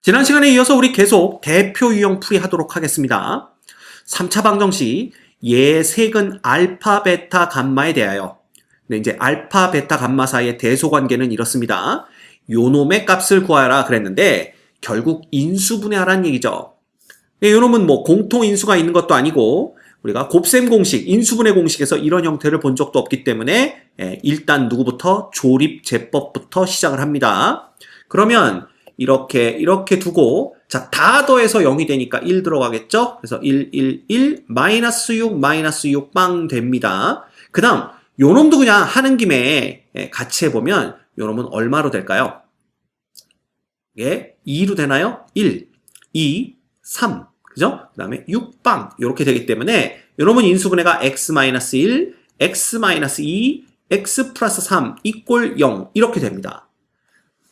지난 시간에 이어서 우리 계속 대표 유형 풀이 하도록 하겠습니다. 3차 방정식 예색은 알파, 베타, 감마에 대하여. 근데 이제 알파, 베타, 감마 사이의 대소관계는 이렇습니다. 요놈의 값을 구하라 그랬는데 결국 인수분해하라는 얘기죠. 요놈은 뭐 공통인수가 있는 것도 아니고 우리가 곱셈 공식, 인수분해 공식에서 이런 형태를 본 적도 없기 때문에 일단 누구부터? 조립제법부터 시작을 합니다. 그러면 이렇게 두고 자, 다 더해서 0이 되니까 1 들어가겠죠? 그래서 1, 마이너스 6, 마이너스 6, 빵 됩니다. 그 다음 요놈도 그냥 하는 김에 같이 해보면 요놈은 얼마로 될까요? 예, 2로 되나요? 1, 2, 3 그죠? 그 다음에 6빵 이렇게 되기 때문에 요놈은 인수분해가 x-1, x-2, x 플러스 3 이꼴 0 이렇게 됩니다.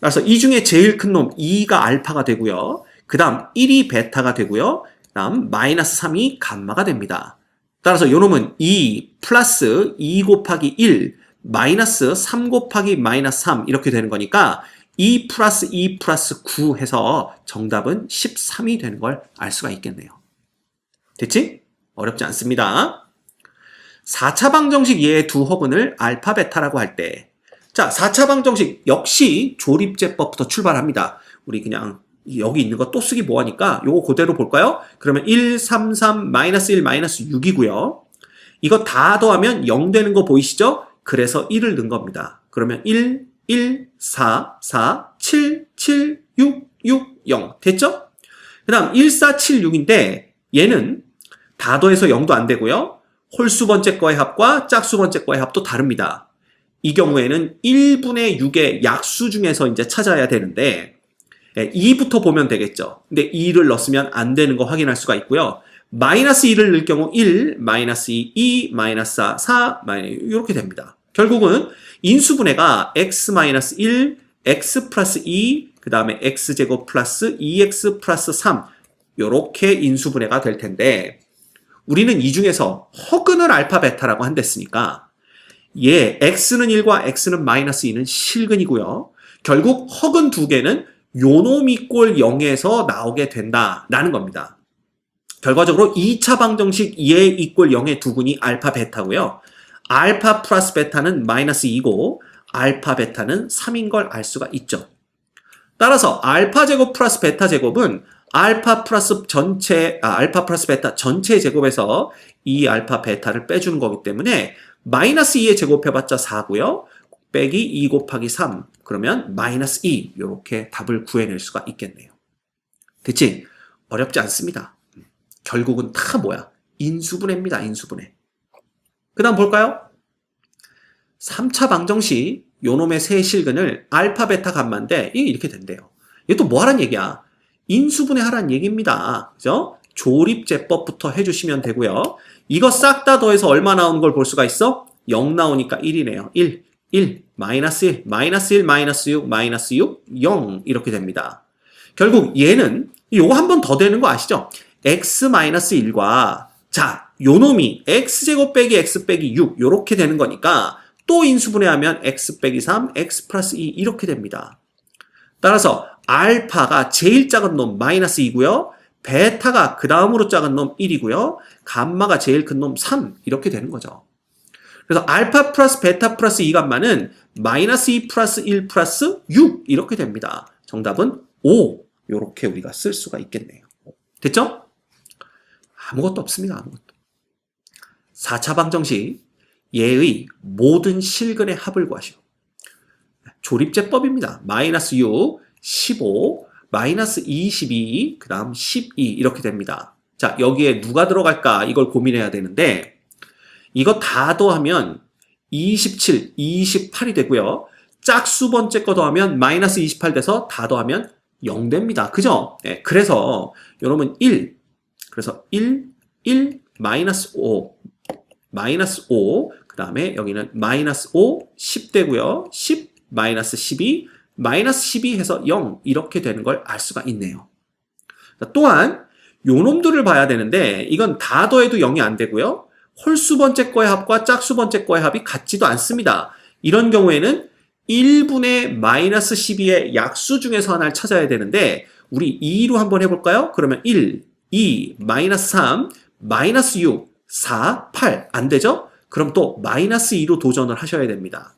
그래서 이 중에 제일 큰 놈 2가 알파가 되고요. 그 다음 1이 베타가 되고요. 그 다음 마이너스 3이 감마가 됩니다. 따라서 요 놈은 2 플러스 2 곱하기 1 마이너스 3 곱하기 마이너스 3 이렇게 되는 거니까 2 플러스 2 플러스 9 해서 정답은 13이 되는 걸 알 수가 있겠네요. 됐지? 어렵지 않습니다. 4차 방정식 예의 두 허근을 알파, 베타라고 할 때 자, 4차 방정식 역시 조립제법부터 출발합니다. 우리 그냥 여기 있는 거 또 쓰기 뭐하니까 요거 그대로 볼까요? 그러면 1, 3, 3, 마이너스 1, 마이너스 6이고요. 이거 다 더하면 0 되는 거 보이시죠? 그래서 1을 넣은 겁니다. 그러면 1, 1, 4, 4, 7, 7, 6, 6, 0 됐죠? 그 다음 1, 4, 7, 6인데 얘는 다 더해서 0도 안 되고요. 홀수 번째 거의 합과 짝수 번째 거의 합도 다릅니다. 이 경우에는 1분의 6의 약수 중에서 이제 찾아야 되는데 2부터 보면 되겠죠. 근데 2를 넣었으면 안 되는 거 확인할 수가 있고요. 마이너스 2를 넣을 경우 1, 마이너스 2, 2, 마이너스 4, 4, 이렇게 됩니다. 결국은 인수분해가 x-1, x 플러스 2, 그 다음에 x제곱 플러스 2x 플러스 3 이렇게 인수분해가 될 텐데 우리는 이 중에서 허근을 알파, 베타라고 한댔으니까 예, x는 1과 x는 마이너스 2는 실근이고요. 결국 허근 두 개는 요놈이 꼴 0에서 나오게 된다라는 겁니다. 결과적으로 2차 방정식 예 이꼴 0의 두 근이 알파, 베타고요. 알파 플러스 베타는 마이너스 2고 알파, 베타는 3인 걸 알 수가 있죠. 따라서 알파 제곱 플러스 베타 제곱은 알파 플러스 베타 전체 제곱에서 이 알파, 베타를 빼주는 거기 때문에 마이너스 2에 제곱해봤자 4고요. 빼기 2 곱하기 3 그러면 마이너스 2 이렇게 답을 구해낼 수가 있겠네요. 됐지? 어렵지 않습니다. 결국은 다 뭐야? 인수분해입니다. 인수분해. 그 다음 볼까요? 3차 방정식 요놈의 세 실근을 알파, 베타, 감마인데 이게 이렇게 된대요. 이게 또 뭐 하란 얘기야? 인수분해 하란 얘기입니다. 그죠? 조립제법부터 해주시면 되고요. 이거 싹 다 더해서 얼마 나오는 걸 볼 수가 있어? 0 나오니까 1이네요. 1, 1, 마이너스 1, 마이너스 1, 마이너스 6, 마이너스 6, 0 이렇게 됩니다. 결국 얘는 요거 한 번 더 되는 거 아시죠? x-1과 자, 요놈이 x제곱 빼기 x 빼기 6 요렇게 되는 거니까 또 인수분해하면 x 빼기 3, x 플러스 2 이렇게 됩니다. 따라서 알파가 제일 작은 놈 마이너스 2고요. 베타가 그 다음으로 작은 놈 1이고요. 감마가 제일 큰 놈 3 이렇게 되는 거죠. 그래서 알파 플러스 베타 플러스 2 감마는 마이너스 2 플러스 1 플러스 6 이렇게 됩니다. 정답은 5 이렇게 우리가 쓸 수가 있겠네요. 됐죠? 아무것도 없습니다. 아무것도. 4차 방정식 예의 모든 실근의 합을 구하시오. 조립제법입니다. 마이너스 6, 15, 마이너스 22, 그 다음 12 이렇게 됩니다. 자, 여기에 누가 들어갈까 이걸 고민해야 되는데 이거 다 더하면 27, 28이 되고요. 짝수 번째 거 더하면 마이너스 28 돼서 다 더하면 0 됩니다. 그죠? 네, 그래서 요놈은 1, 그래서 1, 1, 마이너스 5, 마이너스 5, 그 다음에 여기는 마이너스 5, 10 되고요. 10, 마이너스 12, 마이너스 12 해서 0 이렇게 되는 걸 알 수가 있네요. 또한 요놈들을 봐야 되는데 이건 다 더해도 0이 안 되고요. 홀수 번째 거의 합과 짝수 번째 거의 합이 같지도 않습니다. 이런 경우에는 1분의 마이너스 12의 약수 중에서 하나를 찾아야 되는데 우리 2로 한번 해볼까요? 그러면 1, 2, 마이너스 3, 마이너스 6, 4, 8. 안 되죠? 그럼 또 마이너스 2로 도전을 하셔야 됩니다.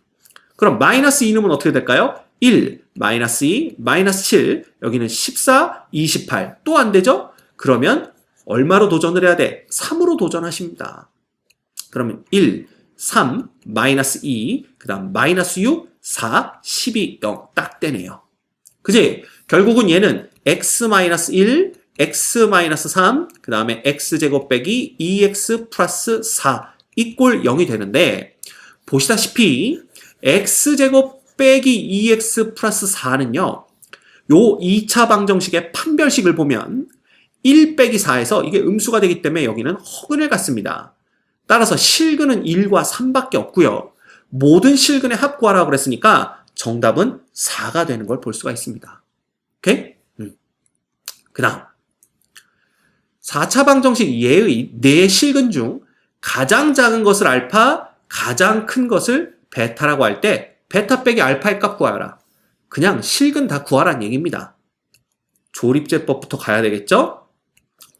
그럼 마이너스 2는 어떻게 될까요? 1, 마이너스 2, 마이너스 7, 여기는 14, 28. 또 안 되죠? 그러면 얼마로 도전을 해야 돼? 3으로 도전하십니다. 그러면 1, 3, 마이너스 2, 그 다음 마이너스 6, 4, 12, 0. 딱 되네요. 그지? 결국은 얘는 x-1, x-3, 그 다음에 x제곱 빼기 2x 플러스 4 이꼴 0이 되는데, 보시다시피 x제곱 빼기 2x 플러스 4는요, 요 2차 방정식의 판별식을 보면 1 빼기 4에서 이게 음수가 되기 때문에 여기는 허근을 갖습니다. 따라서 실근은 1과 3밖에 없고요. 모든 실근의 합 구하라고 그랬으니까 정답은 4가 되는 걸 볼 수가 있습니다. 오케이? 그 다음 4차 방정식 예의 4실근 중 가장 작은 것을 알파, 가장 큰 것을 베타라고 할 때 베타 빼기 알파의 값 구하라. 그냥 실근 다 구하라는 얘기입니다. 조립제법부터 가야 되겠죠?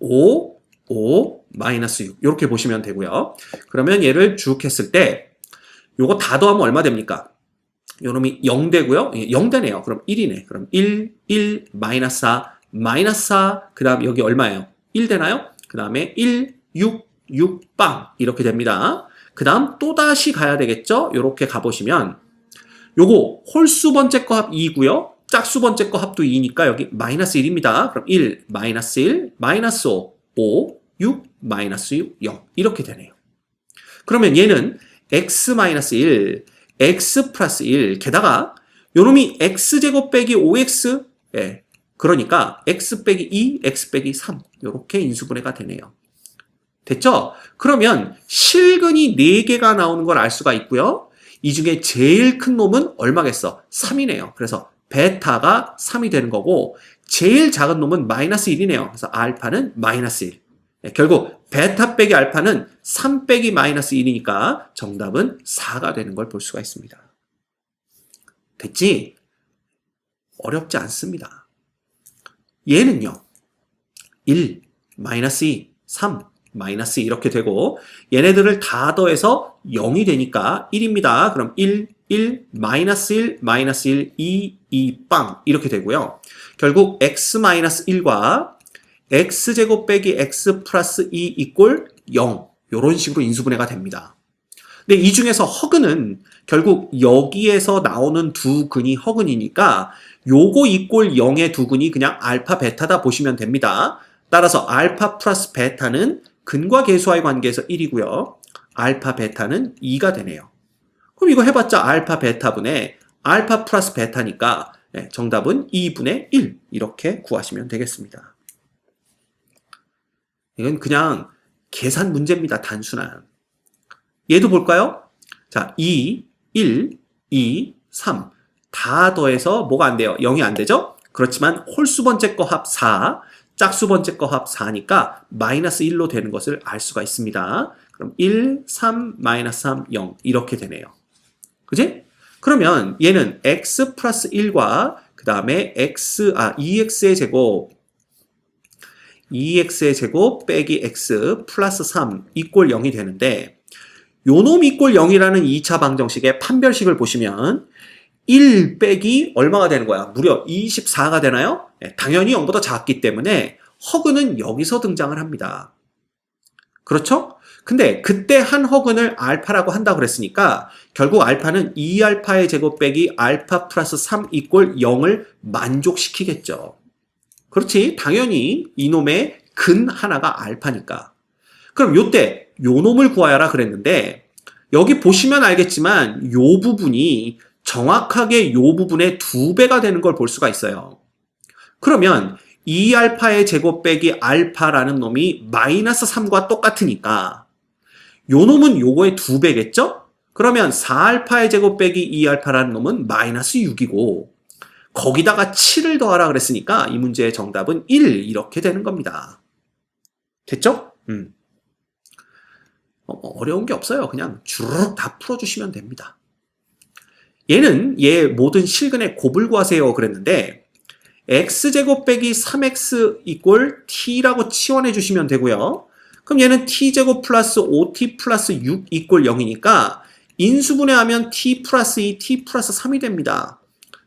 5, 5, 마이너스 6 이렇게 보시면 되고요. 그러면 얘를 쭉 했을 때 요거 다 더하면 얼마 됩니까? 요놈이 0 되고요. 0 되네요. 그럼 1이네. 그럼 1, 1, 마이너스 4, 마이너스 4, 그 다음 여기 얼마예요? 1 되나요? 그 다음에 1, 6, 6, 빵 이렇게 됩니다. 그 다음 또다시 가야 되겠죠? 요렇게 가보시면 요거 홀수 번째 거 합 2고요. 짝수 번째 거 합도 2니까 여기 마이너스 1입니다. 그럼 1, 마이너스 1, 마이너스 5, 5, 6, 마이너스 6, 0 이렇게 되네요. 그러면 얘는 x-1, x 플러스 1, 게다가 요놈이 x제곱 빼기 5x, 예, 그러니까 x 빼기 2, x 빼기 3 이렇게 인수분해가 되네요. 됐죠? 그러면 실근이 4개가 나오는 걸 알 수가 있고요. 이 중에 제일 큰 놈은 얼마겠어? 3이네요. 그래서 베타가 3이 되는 거고 제일 작은 놈은 마이너스 1이네요. 그래서 알파는 마이너스 1. 네, 결국 베타 빼기 알파는 3 빼기 마이너스 1이니까 정답은 4가 되는 걸 볼 수가 있습니다. 됐지? 어렵지 않습니다. 얘는요. 1, 마이너스 2, 3, 마이너스 이렇게 되고 얘네들을 다 더해서 0이 되니까 1입니다. 그럼 1, 1, 마이너스 1, 마이너스 1, 2, 2, 빵 이렇게 되고요. 결국 x-1과 x제곱 빼기 x 플러스 2 이꼴 0 이런 식으로 인수분해가 됩니다. 근데 이 중에서 허근은 결국 여기에서 나오는 두 근이 허근이니까 요거 이꼴 0의 두 근이 그냥 알파 베타다 보시면 됩니다. 따라서 알파 플러스 베타는 근과 계수와의 관계에서 1이고요. 알파 베타는 2가 되네요. 그럼 이거 해봤자 알파 베타분의 알파 플러스 베타니까 정답은 2분의 1 이렇게 구하시면 되겠습니다. 이건 그냥 계산 문제입니다. 단순한. 얘도 볼까요? 자, 2, 1, 2, 3 다 더해서 뭐가 안 돼요? 0이 안 되죠? 그렇지만 홀수 번째 거 합 4, 짝수 번째 거 합 4니까 마이너스 1로 되는 것을 알 수가 있습니다. 그럼 1, 3, 마이너스 3, 0 이렇게 되네요. 그지? 그러면 얘는 x 플러스 1과 그 다음에 2x의 제곱 빼기 x 플러스 3 이꼴 0이 되는데 요놈 이꼴 0이라는 2차 방정식의 판별식을 보시면 1 빼기 얼마가 되는 거야? 무려 24가 되나요? 네, 당연히 0보다 작기 때문에 허근은 여기서 등장을 합니다. 그렇죠? 근데 그때 한 허근을 알파라고 한다고 그랬으니까 결국 알파는 2알파의 제곱 빼기 알파 플러스 3 이꼴 0을 만족시키겠죠. 그렇지? 당연히 이놈의 근 하나가 알파니까. 그럼 요때 요놈을 구하여라 그랬는데 여기 보시면 알겠지만 요 부분이 정확하게 요 부분의 2배가 되는 걸 볼 수가 있어요. 그러면 2알파의 제곱 빼기 알파라는 놈이 마이너스 3과 똑같으니까 요 놈은 요거의 2배겠죠? 그러면 4알파의 제곱 빼기 2알파라는 놈은 마이너스 6이고 거기다가 7을 더하라 그랬으니까 이 문제의 정답은 1 이렇게 되는 겁니다. 됐죠? 어려운 게 없어요. 그냥 주르륵 다 풀어주시면 됩니다. 얘는 얘 모든 실근의 곱을 구하세요 그랬는데 x제곱 빼기 3x 이꼴 t라고 치환해 주시면 되고요. 그럼 얘는 t제곱 플러스 5t 플러스 6 이꼴 0이니까 인수분해하면 t 플러스 2, t 플러스 3이 됩니다.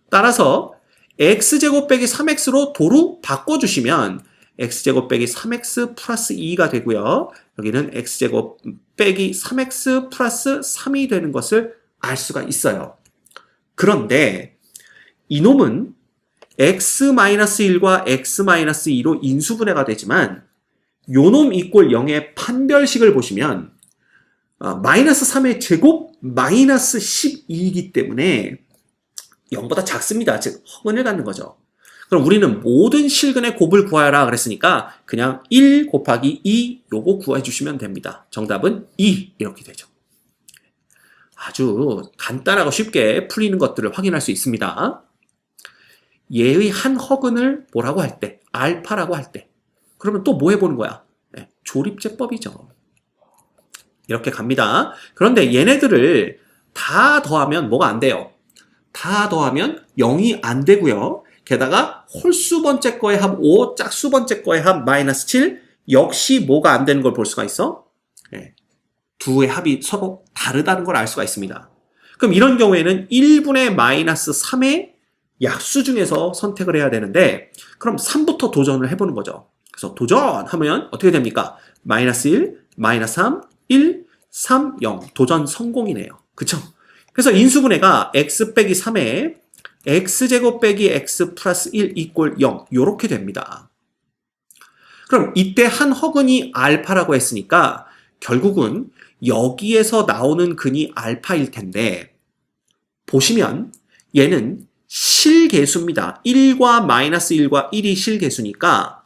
따라서 x제곱 빼기 3x로 도로 바꿔주시면 x제곱 빼기 3x 플러스 2가 되고요. 여기는 x제곱 빼기 3x 플러스 3이 되는 것을 알 수가 있어요. 그런데 이놈은 x-1과 x-2로 인수분해가 되지만 요놈 이꼴 0의 판별식을 보시면 마이너스 3의 제곱 마이너스 12이기 때문에 0보다 작습니다. 즉 허근을 갖는 거죠. 그럼 우리는 모든 실근의 곱을 구하라 그랬으니까 그냥 1 곱하기 2 요거 구해 주시면 됩니다. 정답은 2 이렇게 되죠. 아주 간단하고 쉽게 풀리는 것들을 확인할 수 있습니다. 얘의 한 허근을 뭐라고 할 때, 알파라고 할 때, 그러면 또 뭐 해보는 거야? 네, 조립제법이죠. 이렇게 갑니다. 그런데 얘네들을 다 더하면 뭐가 안 돼요? 다 더하면 0이 안 되고요. 게다가 홀수 번째 거의 합 5, 짝수 번째 거의 합 마이너스 7 역시 뭐가 안 되는 걸 볼 수가 있어? 네, 두의 합이 서로 다르다는 걸 알 수가 있습니다. 그럼 이런 경우에는 1분의 마이너스 3의 약수 중에서 선택을 해야 되는데 그럼 3부터 도전을 해보는 거죠. 그래서 도전하면 어떻게 됩니까? 마이너스 1, 마이너스 3, 1, 3, 0 도전 성공이네요. 그쵸? 그래서 인수분해가 x 빼기 3에 x제곱 빼기 x 플러스 1 이꼴 0 요렇게 됩니다. 그럼 이때 한 허근이 알파라고 했으니까 결국은 여기에서 나오는 근이 알파일 텐데 보시면 얘는 실계수입니다. 1과 마이너스 1과 1이 실계수니까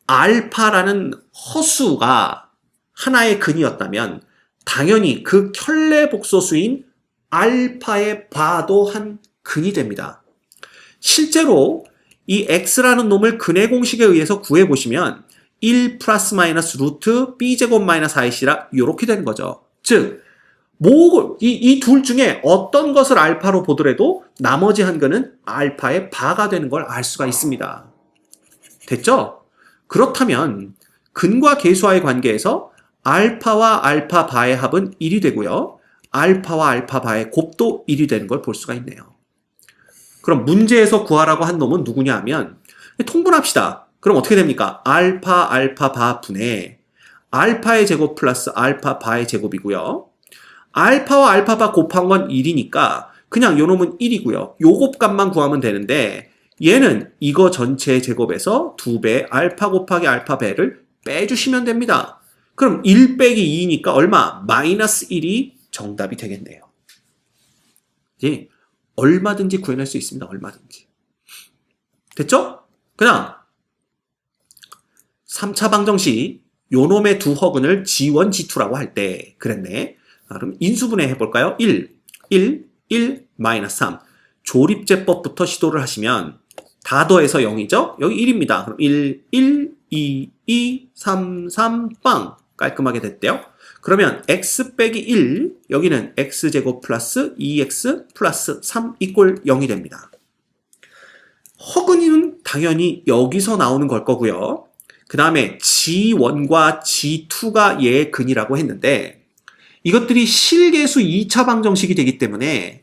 알파라는 허수가 하나의 근이었다면 당연히 그 켤레 복소수인 알파의 바도 한 근이 됩니다. 실제로 이 x라는 놈을 근의 공식에 의해서 구해보시면 1 플러스 마이너스 루트 b제곱 마이너스 4ac라 이렇게 되는 거죠. 즉 이 둘 중에 어떤 것을 알파로 보더라도 나머지 한 근은 알파의 바가 되는 걸 알 수가 있습니다. 됐죠? 그렇다면 근과 계수와의 관계에서 알파와 알파 바의 합은 1이 되고요. 알파와 알파 바의 곱도 1이 되는 걸 볼 수가 있네요. 그럼 문제에서 구하라고 한 놈은 누구냐 하면 통분합시다. 그럼 어떻게 됩니까? 알파 알파 바 분의 알파의 제곱 플러스 알파 바의 제곱이고요. 알파와 알파 바 곱한 건 1이니까 그냥 요 놈은 1이고요. 요 곱값만 구하면 되는데 얘는 이거 전체의 제곱에서 2배 알파 곱하기 알파 배를 빼주시면 됩니다. 그럼 1 빼기 2니까 얼마? 마이너스 1이 정답이 되겠네요. 예, 얼마든지 구해낼 수 있습니다. 얼마든지. 됐죠? 그냥 3차 방정식 요놈의 두 허근을 G1, G2라고 할 때 그랬네. 그럼 인수분해 해볼까요? 1, 1, 1, 마이너스 3. 조립제법부터 시도를 하시면 다 더해서 0이죠? 여기 1입니다. 그럼 1, 1, 2, 2, 3, 3, 빵. 깔끔하게 됐대요. 그러면 x 빼기 1, 여기는 x제곱 플러스 2x 플러스 3 이꼴 0이 됩니다. 허근이는 당연히 여기서 나오는 걸 거고요. 그 다음에 G1과 G2가 얘의 근이라고 했는데 이것들이 실계수 2차 방정식이 되기 때문에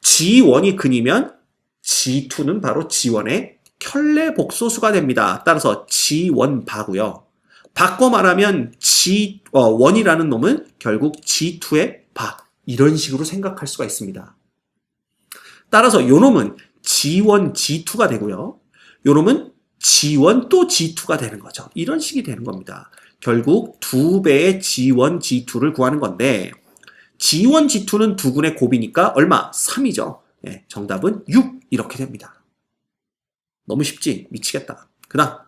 G1이 근이면 G2는 바로 G1의 켤레 복소수가 됩니다. 따라서 G1 바고요. 바꿔 말하면 G1이라는 놈은 결국 G2의 바 이런 식으로 생각할 수가 있습니다. 따라서 요 놈은 G1, G2가 되고요. 요 놈은 G1 또 G2가 되는 거죠. 이런 식이 되는 겁니다. 결국 2배의 G1, G2를 구하는 건데 G1, G2는 두 근의 곱이니까 얼마? 3이죠. 네, 정답은 6 이렇게 됩니다. 너무 쉽지? 미치겠다. 그 다음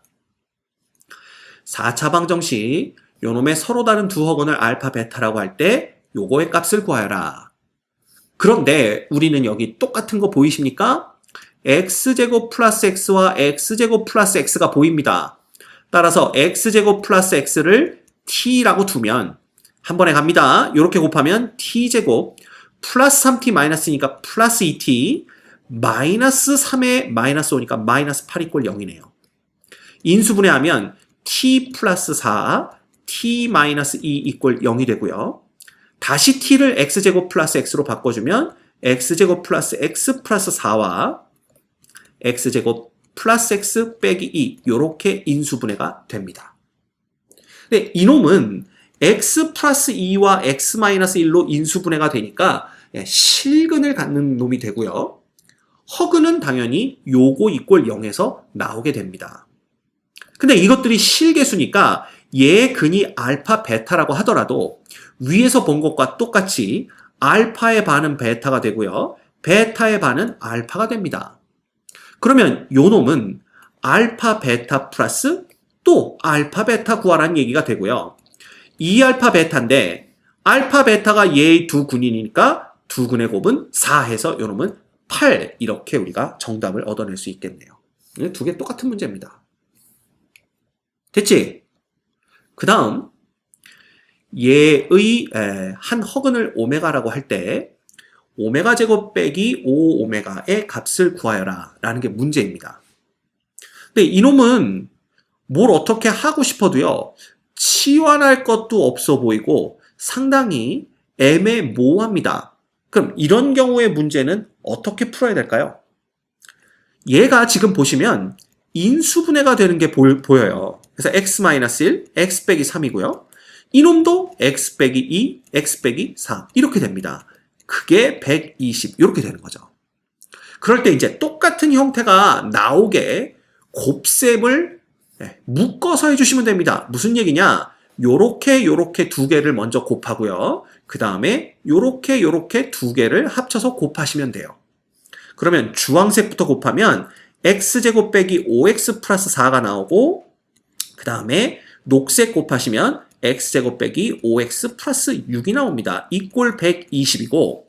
4차 방정식 요놈의 서로 다른 두 허근을 알파, 베타라고 할 때 요거의 값을 구하여라. 그런데 우리는 여기 똑같은 거 보이십니까? x제곱 플러스 x와 x제곱 플러스 x가 보입니다. 따라서 x제곱 플러스 x를 t라고 두면 한 번에 갑니다. 이렇게 곱하면 t제곱 플러스 3t 마이너스니까 플러스 2t 마이너스 3에 마이너스 5니까 마이너스 8 이꼴 0이네요. 인수분해하면 t 플러스 4, t 마이너스 2 이꼴 0이 되고요. 다시 t를 x제곱 플러스 x로 바꿔주면 x제곱 플러스 x 플러스 4와 x제곱 플러스 x 빼기 2 이렇게 인수분해가 됩니다. 근데 이놈은 x 플러스 2와 x 마이너스 1로 인수분해가 되니까 실근을 갖는 놈이 되고요. 허근은 당연히 요거 이꼴 0에서 나오게 됩니다. 근데 이것들이 실계수니까 얘 근이 알파 베타라고 하더라도 위에서 본 것과 똑같이 알파의 반은 베타가 되고요. 베타의 반은 알파가 됩니다. 그러면 요 놈은 알파 베타 플러스 또 알파 베타 구하라는 얘기가 되고요. 2알파 베타인데 알파 베타가 얘의 두 근이니까 두 근의 곱은 4 해서 요 놈은 8 이렇게 우리가 정답을 얻어낼 수 있겠네요. 두 개 똑같은 문제입니다. 됐지? 그 다음 얘의 한 허근을 오메가라고 할 때 오메가 제곱 빼기 5오메가의 값을 구하여라 라는 게 문제입니다. 근데 이놈은 뭘 어떻게 하고 싶어도요 치환할 것도 없어 보이고 상당히 애매모호합니다. 그럼 이런 경우의 문제는 어떻게 풀어야 될까요? 얘가 지금 보시면 인수분해가 되는 게 보여요. 그래서 x-1, x 빼기 3이고요. 이놈도 x 빼기 2, x 빼기 4 이렇게 됩니다. 그게 120 이렇게 되는 거죠. 그럴 때 이제 똑같은 형태가 나오게 곱셈을 묶어서 해주시면 됩니다. 무슨 얘기냐? 요렇게 두 개를 먼저 곱하고요. 그 다음에 요렇게 두 개를 합쳐서 곱하시면 돼요. 그러면 주황색부터 곱하면 x제곱 빼기 5x 플러스 4가 나오고 그 다음에 녹색 곱하시면 x제곱 빼기 5x 플러스 6이 나옵니다. 이꼴 120이고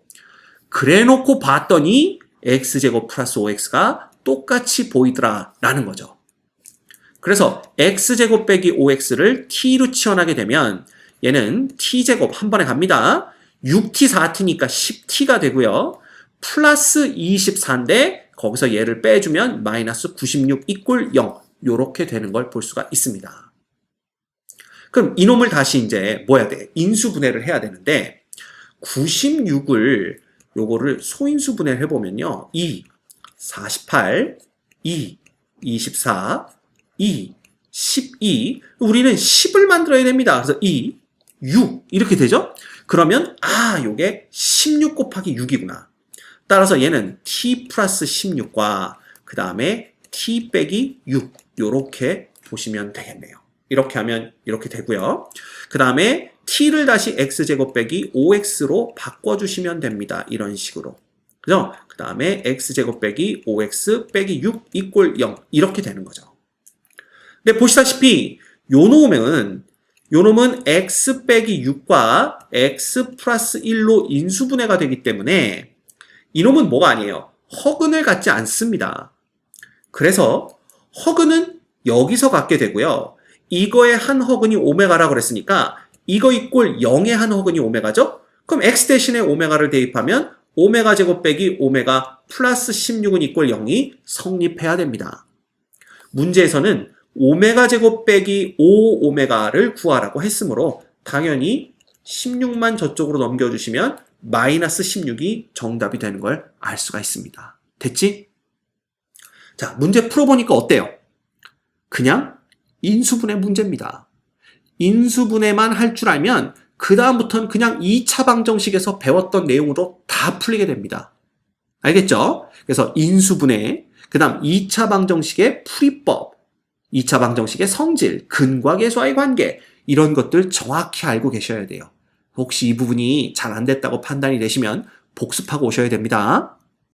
그래놓고 봤더니 x제곱 플러스 5x가 똑같이 보이더라 라는 거죠. 그래서 x제곱 빼기 5x를 t로 치환하게 되면 얘는 t제곱 한 번에 갑니다. 6t 4t니까 10t가 되고요. 플러스 24인데 거기서 얘를 빼주면 마이너스 96 이꼴 0 요렇게 되는 걸 볼 수가 있습니다. 그럼 이놈을 다시 이제 뭐 해야 돼? 인수분해를 해야 되는데 96을 요거를 소인수분해를 해보면요. 2, 48, 2, 24, 2, 12 우리는 10을 만들어야 됩니다. 그래서 2, 6 이렇게 되죠? 그러면 요게 16 곱하기 6이구나. 따라서 얘는 t 플러스 16과 그 다음에 t 빼기 6 요렇게 보시면 되겠네요. 이렇게 하면 이렇게 되고요. 그 다음에 t를 다시 x제곱 빼기 5x로 바꿔주시면 됩니다. 이런 식으로. 그죠? 그 다음에 x제곱 빼기 5x 빼기 6 이꼴 0 이렇게 되는 거죠. 근데 보시다시피 요 놈은 x 빼기 6과 x 플러스 1로 인수분해가 되기 때문에 이놈은 뭐가 아니에요. 허근을 갖지 않습니다. 그래서 허근은 여기서 갖게 되고요. 이거의 한 허근이 오메가라고 그랬으니까 이거 이꼴 0의 한 허근이 오메가죠? 그럼 x 대신에 오메가를 대입하면 오메가 제곱 빼기 오메가 플러스 16은 이꼴 0이 성립해야 됩니다. 문제에서는 오메가 제곱 빼기 5오메가를 구하라고 했으므로 당연히 16만 저쪽으로 넘겨주시면 마이너스 16이 정답이 되는 걸 알 수가 있습니다. 됐지? 자, 문제 풀어보니까 어때요? 그냥 인수분해 문제입니다. 인수분해만 할 줄 알면 그 다음부터는 그냥 2차 방정식에서 배웠던 내용으로 다 풀리게 됩니다. 알겠죠? 그래서 인수분해, 그 다음 2차 방정식의 풀이법, 2차 방정식의 성질, 근과 계수와의 관계 이런 것들 정확히 알고 계셔야 돼요. 혹시 이 부분이 잘 안 됐다고 판단이 되시면 복습하고 오셔야 됩니다.